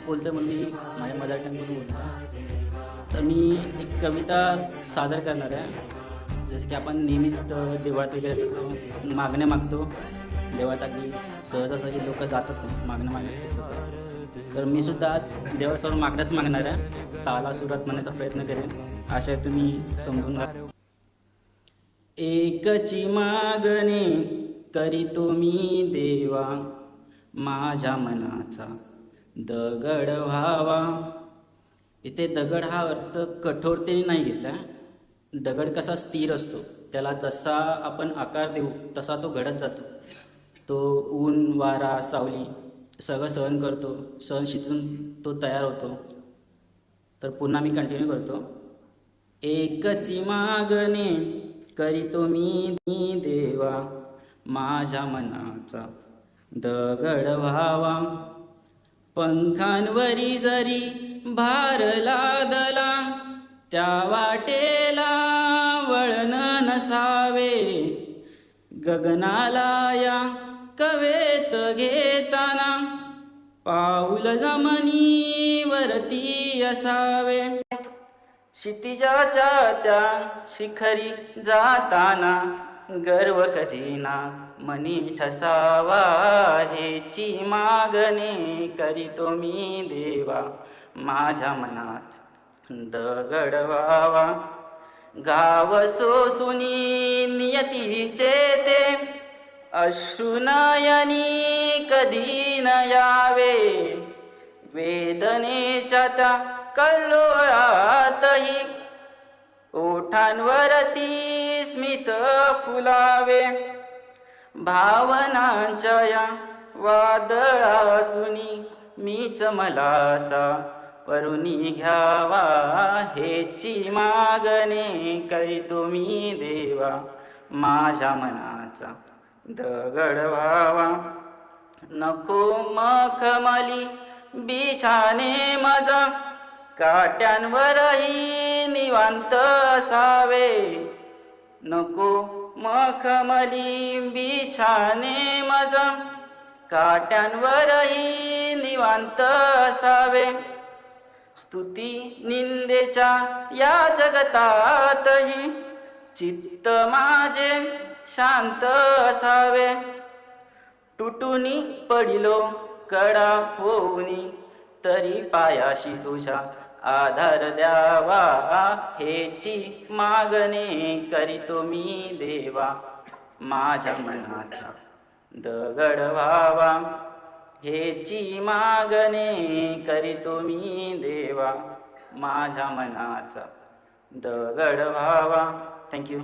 बोलतो म्हणजे मी माझ्या मदर टंगमधून बोलतो. तर मी एक कविता सादर करणार आहे. जसं की आपण नेहमीच देवळात वगैरे जातो, मागण्या मागतो देवळात. अगदी सहजासहजी लोक जातच नाही मागणं मागण्यासाठी. तर मी सुद्धा आज देवासमोर मागण्याच मागणार आहे. ताला सुरात म्हणण्याचा प्रयत्न करेन. आशा आहे तुम्ही समजून घ्या. एकची मागणे करीतो मी देवा, माझ्या मनाचा दगड व्हावा. इथे दगड हा अर्थ कठोरतेने नाही घेतला. दगड कसा स्थिर असतो, त्याला जसा आपण आकार देऊ तसा तो घडत जातो. तो ऊन वारा सावली सगळं सहन करतो, सहनशीतून तो तयार होतो. तर पुन्हा मी कंटिन्यू करतो. एकची मागणे करीतो मी देवा, माझ्या मनाचा दगड व्हावा. पंखांवरी जरी भार लादला, त्या वाटेला वळण नसावे. गगनाला या कवेत घेताना, पाऊल जमिनीवरती असावे. क्षितिजाच्या त्या शिखरी जाताना, गर्व कधी ना मनी ठसावा. हेची मागणे करीतो मी देवा, माझ्या मनात दगड व्हावा. गाव सोसुनी नियतीचे ते, अश्रुनयनी कधी न यावे. वेदनेच्या त्या कल्लोळातही, ओठांवरती स्मित फुलावे. भावनांच्या या वादळातुनी, मीच मलासा परुनी घ्यावा. हेची मागणे करीतो मी देवा, माझ्या मनाचा दगड व्हावा. नको मखमली बिछाने माझा, काट्यांवरही निवांत असावे. नको मखमली बिछाने माझा, काट्यांवरही निवांत असावे. स्तुती निंदेच्या या जगतातही, चित्त माझे शांत असावे. तुटुनी पडिलो कडा होऊनी, तरी पायाशी तुझ्या आधार द्यावा. हेची मागणे करीतो मी देवा, माझ्या मनाचा दगड व्हावा. हेची मागणे करीतो मी देवा, माझ्या मनाचा दगड व्हावा. थँक्यू.